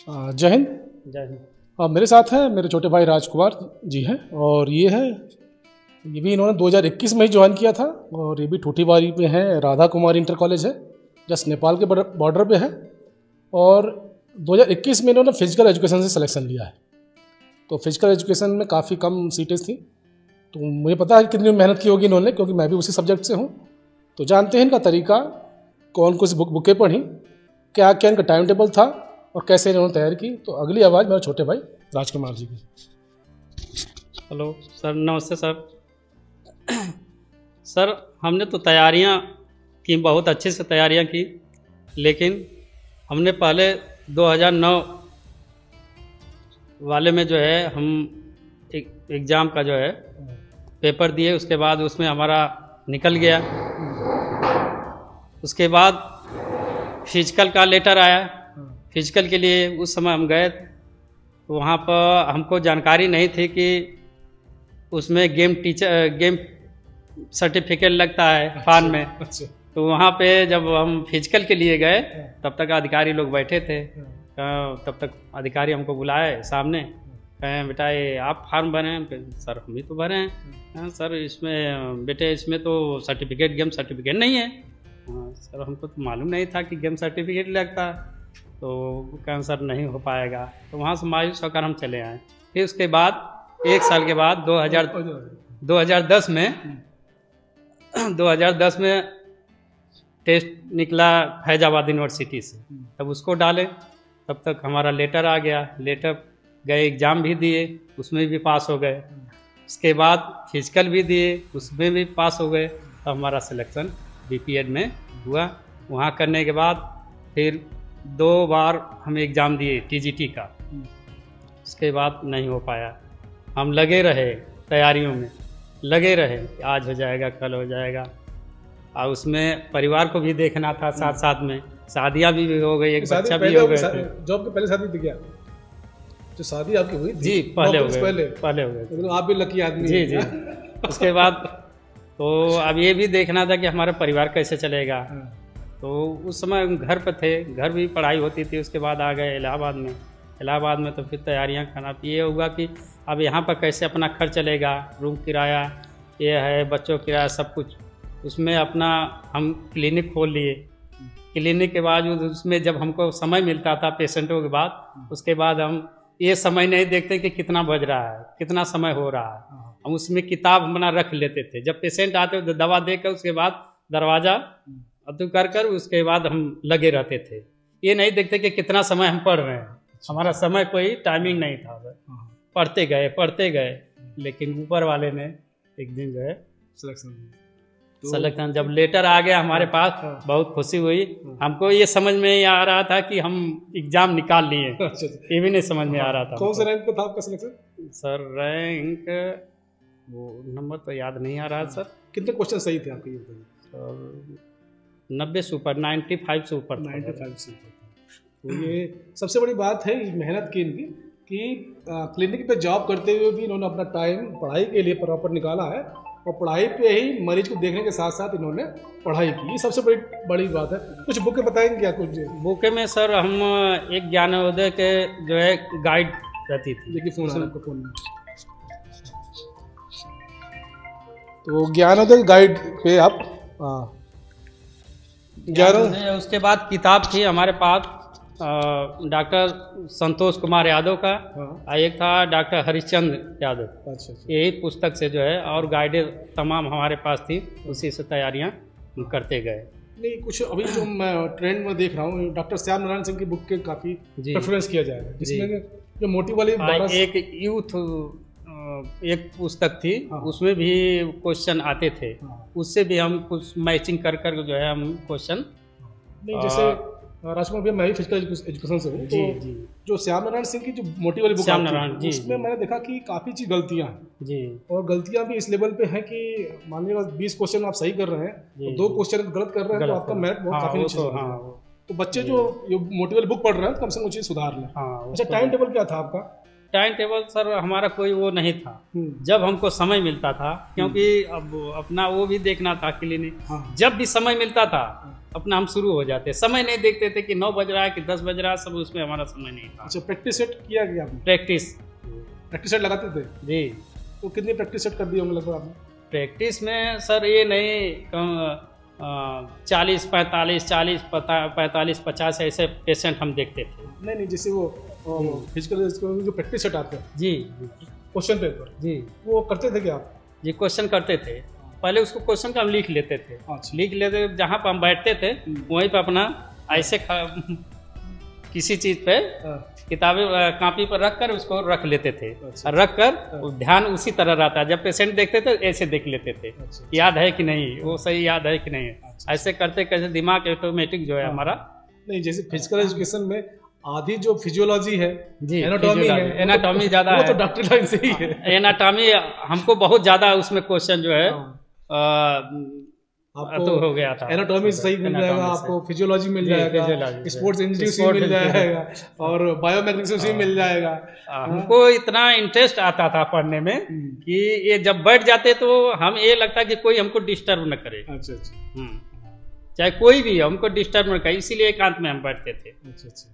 जय हिंद। जय हिंद। मेरे साथ हैं मेरे छोटे भाई राजकुमार जी हैं, और ये भी इन्होंने 2021 में ही ज्वाइन किया था, और ये भी ठूठीवारी पे हैं। राधा कुमारी इंटर कॉलेज है, जस्ट नेपाल के बॉर्डर पे है, और 2021 में इन्होंने फिजिकल एजुकेशन से सिलेक्शन लिया है। तो फिजिकल एजुकेशन में काफ़ी कम सीटें थी, तो मुझे पता है कि कितनी मेहनत की होगी इन्होंने, क्योंकि मैं भी उसी सब्जेक्ट से हूँ। तो जानते हैं इनका तरीका, कौन कौन सी बुकें पढ़ी, क्या क्या इनका टाइम टेबल था, और कैसे इन्होंने तैयारी की। तो अगली आवाज़ मेरे छोटे भाई राजकुमार जी की। हेलो सर, नमस्ते सर। सर, हमने तो तैयारियां की, बहुत अच्छे से तैयारियां की, लेकिन हमने पहले 2009 वाले में जो है हम एक एग्ज़ाम का जो है पेपर दिए, उसके बाद उसमें हमारा निकल गया। उसके बाद फिजिकल का लेटर आया। फिजिकल के लिए उस समय हम गए, तो वहाँ पर हमको जानकारी नहीं थी कि उसमें गेम सर्टिफिकेट लगता है फॉर्म में। तो वहाँ पे जब हम फिजिकल के लिए गए, तब तक अधिकारी लोग बैठे थे। तब तक अधिकारी हमको बुलाए सामने, कहें बेटा ये आप फॉर्म भरे हैं? सर हम ही तो भरे हैं। सर इसमें बेटे इसमें तो गेम सर्टिफिकेट नहीं है। सर हमको तो मालूम नहीं था कि गेम सर्टिफिकेट लगता है। तो कहें सर नहीं हो पाएगा। तो वहाँ से मायूस होकर हम चले आए। फिर उसके बाद एक साल के बाद 2010 में टेस्ट निकला फैजाबाद यूनिवर्सिटी से, तब उसको डाले। तब तक हमारा लेटर आ गया। लेटर गए, एग्ज़ाम भी दिए, उसमें भी पास हो गए। उसके बाद फिजिकल भी दिए, उसमें भी पास हो गए। तो हमारा सिलेक्शन बीपीएड में हुआ। वहाँ करने के बाद फिर 2 बार हम एग्ज़ाम दिए टीजीटी का। उसके बाद नहीं हो पाया। हम लगे रहे तैयारियों में, लगे रहे, आज हो जाएगा कल हो जाएगा। और उसमें परिवार को भी देखना था साथ साथ में। शादियाँ भी हो गई, एक बच्चा भी हो गए। जॉब के पहले शादी थी क्या? जो शादी आपकी हुई थी? जी पहले हो गए। तो आप भी लकी आदमी। जी जी। उसके बाद तो अब ये भी देखना था कि हमारा परिवार कैसे चलेगा। तो उस समय घर पर थे, घर भी पढ़ाई होती थी। उसके बाद आ गए इलाहाबाद में। इलाहाबाद में तो फिर तैयारियां करना, ये हुआ कि अब यहाँ पर कैसे अपना खर्च चलेगा, रूम किराया ये है, बच्चों किराया सब कुछ। उसमें अपना हम क्लिनिक खोल लिए। क्लिनिक के बाद उसमें जब हमको समय मिलता था पेशेंटों के बाद, उसके बाद हम ये समय नहीं देखते कि कितना बज रहा है, कितना समय हो रहा है। हम उसमें किताब अपना रख लेते थे। जब पेशेंट आते तो दवा देकर उसके बाद दरवाज़ा अतु कर उसके बाद हम लगे रहते थे। ये नहीं देखते कि कितना समय हम पढ़ रहे हैं। हमारा समय कोई टाइमिंग नहीं था। पढ़ते गए, लेकिन ऊपर वाले ने एक दिन जो है सिलेक्शन जब लेटर आ गया हमारे पास, बहुत खुशी हुई। हमको ये समझ में ही आ रहा था कि हम एग्जाम निकाल लिए। ये भी नहीं समझ में आ रहा था। कौन से रैंक पे था आपका सिलेक्शन? सर रैंक वो नंबर तो याद नहीं आ रहा सर। कितने क्वेश्चन सही थे आपके? सर 90 से ऊपर, 95 से ऊपर। 95 से ऊपर। तो ये सबसे बड़ी बात है मेहनत की इनकी, कि क्लिनिक पे जॉब करते हुए भी इन्होंने अपना टाइम पढ़ाई के लिए प्रॉपर निकाला है, और पढ़ाई पे ही मरीज को देखने के साथ साथ इन्होंने पढ़ाई की। ये सबसे बड़ी बात है। कुछ बुकें बताएंगे क्या? कुछ बुकें में सर हम एक ज्ञानोदय के जो है गाइड रहती थी। देखिए फोन आ रहा है आपका फोन में। तो ज्ञानोदय गाइड पे आप उसके बाद किताब थी हमारे पास डॉक्टर संतोष कुमार यादव का, और एक था डॉक्टर हरिश्चंद्र यादव। अच्छा। यही पुस्तक से जो है, और गाइडें तमाम हमारे पास थी, उसी से तैयारियां करते गए। नहीं, कुछ अभी जो मैं ट्रेंड में देख रहा हूँ, डॉक्टर श्याम नारायण सिंह की बुक के काफ़ी प्रेफरेंस किया जाएगा, जिसमें जो मोटिव वाली एक यूथ एक पुस्तक थी। उसमें भी क्वेश्चन आते थे। उससे भी हम कुछ मैचिंग कर जो है हम क्वेश्चन। जैसे राजकुमार भैया, मैं भी फिजिकल एजुकेशन से हूँ। जी। जो श्याम नारायण सिंह की जो मोटी वाली बुक है, उसमें मैंने देखा कि काफ़ी चीज़ गलतियाँ हैं। जी। और गलतियाँ भी इस लेवल पे हैं कि मान लीजिए 20 क्वेश्चन आप सही कर रहे हैं, तो 2 क्वेश्चन गलत कर रहे हैं, तो आपका मेरिट बहुत काफ़ी नीचे चला जाएगा। तो बच्चे जो मोटी वाली बुक पढ़ रहे हैं, कम से कम वो चीज़ सुधार लें। अच्छा, टाइम टेबल क्या था आपका? टाइम टेबल सर हमारा कोई वो नहीं था। जब हमको समय मिलता था, क्योंकि अब अपना वो भी देखना था क्लिनिक। जब भी समय मिलता था अपना हम शुरू हो जाते, समय नहीं देखते थे कि 9 बज रहा है कि 10 बज रहा है, सब उसमें हमारा समय नहीं था। अच्छा, प्रैक्टिस सेट किया गया आपने? प्रैक्टिस सेट लगाते थे जी। तो कितनी प्रैक्टिस सेट कर दी होंगे लगभग आपने? प्रैक्टिस में सर ये नहीं 40 45 50 ऐसे पेशेंट हम देखते थे। नहीं, जैसे वो फिजिकल जो प्रैक्टिस सेट आते हैं जी, क्वेश्चन पेपर जी, वो करते थे क्या आप? जी क्वेश्चन करते थे। पहले उसको क्वेश्चन का हम लिख लेते थे। अच्छा। लिख लेते, जहाँ पर हम बैठते थे वहीं पर अपना ऐसे किसी चीज पे किताबें कॉपी पर रख कर उसको रख लेते थे। अच्छा। रख कर ध्यान उसी तरह रहता है, जब पेशेंट देखते थे ऐसे देख लेते थे। अच्छा। याद है कि नहीं, वो सही याद है कि नहीं। अच्छा। ऐसे करते करते दिमाग ऑटोमेटिक जो है हमारा। नहीं, जैसे फिजिकल एजुकेशन में आधी जो फिजियोलॉजी है, जी, एनाटॉमी है, एनाटॉमी ज्यादा वो है। तो डॉक्टर लाइन से ही है। एनाटॉमी हमको बहुत ज्यादा उसमें क्वेश्चन जो है आपको तो हो गया था। एनाटॉमी सही मिल जाएगा, आपको फिजियोलॉजी मिल जाएगा, स्पोर्ट्स इंजरी से मिल जाएगा और बायोमैग्नेटिक्स से मिल जाएगा। हमको इतना इंटरेस्ट आता था पढ़ने में कि ये जब बैठ जाते तो हम ये लगता कि कोई हमको डिस्टर्ब न करे। अच्छा। चाहे कोई भी हमको डिस्टर्ब न करे, इसीलिए एकांत में हम बैठते थे। अच्छा।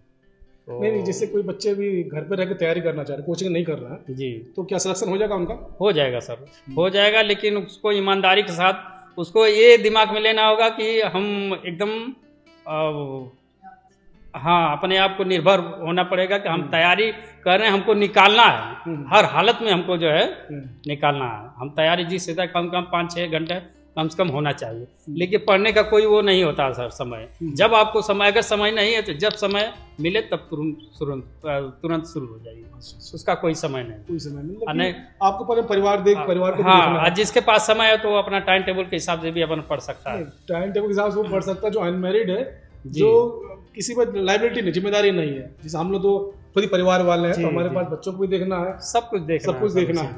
नहीं, जैसे कोई बच्चे भी घर पे रह के तैयारी करना चाह रहे, कोचिंग नहीं कर रहा है जी, तो क्या सिलेक्शन हो जाएगा उनका? हो जाएगा सर, हो जाएगा, लेकिन उसको ईमानदारी के साथ उसको ये दिमाग में लेना होगा कि हम एकदम हाँ अपने आप को निर्भर होना पड़ेगा कि हम तैयारी कर रहे हैं, हमको निकालना है, हर हालत में हमको जो है निकालना है। हम तैयारी जिस से कम 5-6 घंटे कम से कम होना चाहिए, लेकिन पढ़ने का कोई वो नहीं होता सर समय। जब आपको समय, अगर समय नहीं है तो जब समय मिले तब तुरंत शुरू हो जाइए, उसका कोई समय नहीं। कोई समय नहीं, आपको पहले परिवार को हाँ, जिसके पास समय है तो वो अपना टाइम टेबल के हिसाब से भी अपन पढ़ सकता है। टाइम टेबल के हिसाब से वो पढ़ सकता है। जो अनमैरिड है, जो किसी पर लाइबिलिटी नहीं, जिम्मेदारी नहीं है, जैसे हम लोग तो खुद ही परिवार वाले हैं, तो हमारे पास बच्चों को भी देखना है, सब कुछ देखना है।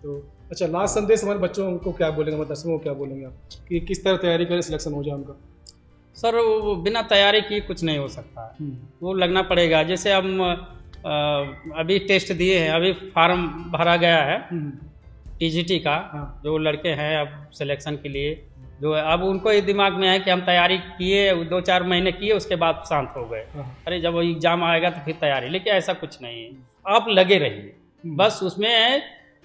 तो अच्छा, लास्ट संदेश हमारे बच्चों को क्या बोलेंगे, मतलब दर्शकों को क्या बोलेंगे आप कि किस तरह तैयारी करें, सिलेक्शन हो जाए उनका? सर वो बिना तैयारी किए कुछ नहीं हो सकता है, वो लगना पड़ेगा। जैसे हम अभी टेस्ट दिए हैं, अभी फार्म भरा गया है टीजीटी का, जो लड़के हैं अब सिलेक्शन के लिए, जो अब उनको ये दिमाग में है कि हम तैयारी किए, 2-4 महीने किए, उसके बाद शांत हो गए, अरे जब एग्जाम आएगा तो फिर तैयारी। लेकिन ऐसा कुछ नहीं है, आप लगे रहिए, बस उसमें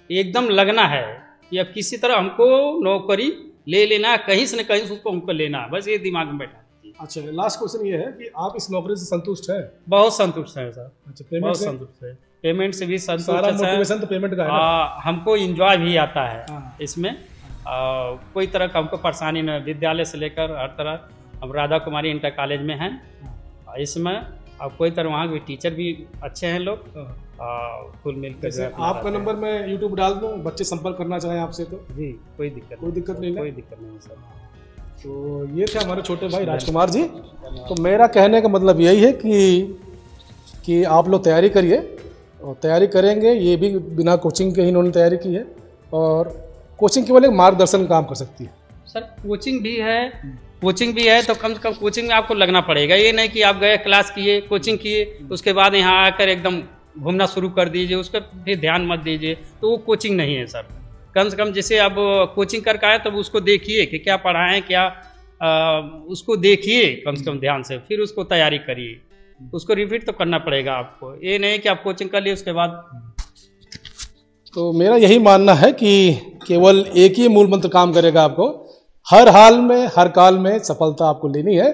एकदम लगना है कि अब किसी तरह हमको नौकरी ले लेना, कहीं से न कहीं से उसको हमको लेना है, बस ये दिमाग में बैठा। अच्छा, लास्ट क्वेश्चन ये है कि आप इस नौकरी से संतुष्ट हैं? बहुत संतुष्ट है सर। अच्छा, बहुत संतुष्ट है, पेमेंट से भी संतुष्ट है। सारा मोटिवेशन तो पेमेंट का है। हमको एंजॉय भी आता है इसमें, कोई तरह का हमको परेशानी न, विद्यालय से लेकर हर तरह। हम राधा कुमारी इंटर कॉलेज में हैं इसमें, अब कोई तरह वहाँ के टीचर भी अच्छे हैं लोग, फुल मिलकर। आपका नंबर मैं यूट्यूब डाल दूँ, बच्चे संपर्क करना चाहें आपसे तो? जी, कोई दिक्कत नहीं सर। तो ये थे हमारे छोटे भाई राजकुमार जी। तो मेरा कहने का मतलब यही है कि आप लोग तैयारी करिए, और तैयारी करेंगे, ये भी बिना कोचिंग के ही इन्होंने तैयारी की है, और कोचिंग केवल एक मार्गदर्शन काम कर सकती है। सर कोचिंग भी है तो कम से कम कोचिंग में आपको लगना पड़ेगा। ये नहीं कि आप गए क्लास किए, कोचिंग किए, उसके बाद यहाँ आकर एकदम घूमना शुरू कर दीजिए, उस पर फिर ध्यान मत दीजिए, तो वो कोचिंग नहीं है सर। कम से कम जैसे अब कोचिंग करके आए तब उसको देखिए कि क्या पढ़ाएं, क्या उसको देखिए कम से कम ध्यान से, फिर उसको तैयारी करिए। उसको रिपीट तो करना पड़ेगा आपको, ये नहीं कि आप कोचिंग कर लिए उसके बाद। तो मेरा यही मानना है कि केवल एक ही मूल मंत्र काम करेगा, आपको हर हाल में, हर काल में सफलता आपको लेनी है।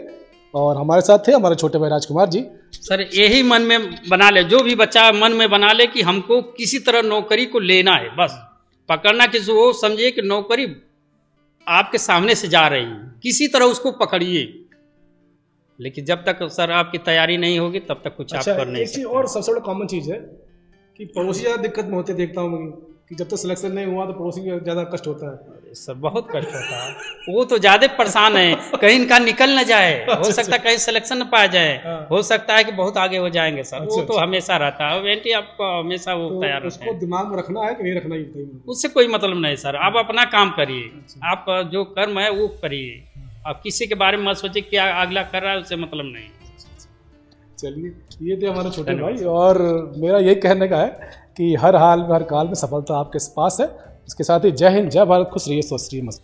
और हमारे साथ थे हमारे छोटे भाई राजकुमार जी। सर यही मन में बना ले, जो भी बच्चा मन में बना ले कि हमको किसी तरह नौकरी को लेना है, बस पकड़ना, कि वो समझिए कि नौकरी आपके सामने से जा रही है, किसी तरह उसको पकड़िए। लेकिन जब तक सर आपकी तैयारी नहीं होगी तब तक कुछ आप कर नहीं सकते। और सबसे बड़ा कॉमन चीज़ है कि पड़ोसी ज़्यादा दिक्कत में होते देखता हूँ कि जब तक सिलेक्शन नहीं हुआ तो पड़ोसी को ज़्यादा कष्ट होता है। सर बहुत कष्ट होता है, वो तो ज़्यादा परेशान है, कहीं इनका निकल न जाए, हो सकता है कहीं सिलेक्शन न पाया जाए, हो सकता है कि बहुत आगे हो जाएंगे सर। वो तो हमेशा रहता है, बेटी आपको हमेशा वो तैयार रहता है। उसको दिमाग में रखना है कि नहीं रखना है, उससे कोई मतलब नहीं सर। आप अपना काम करिए, आप जो कर्म है वो करिए, आप किसी के बारे में मत सोचिए क्या अगला कर रहा है, उससे मतलब नहीं। चलिए, ये थे हमारे छोटे भाई, और मेरा यही कहने का है कि हर हाल में, हर काल में सफलता आपके पास है। इसके साथ ही जय हिंद, जय भारत, खुश रहिए, स्वस्थ रहिए, मस्त।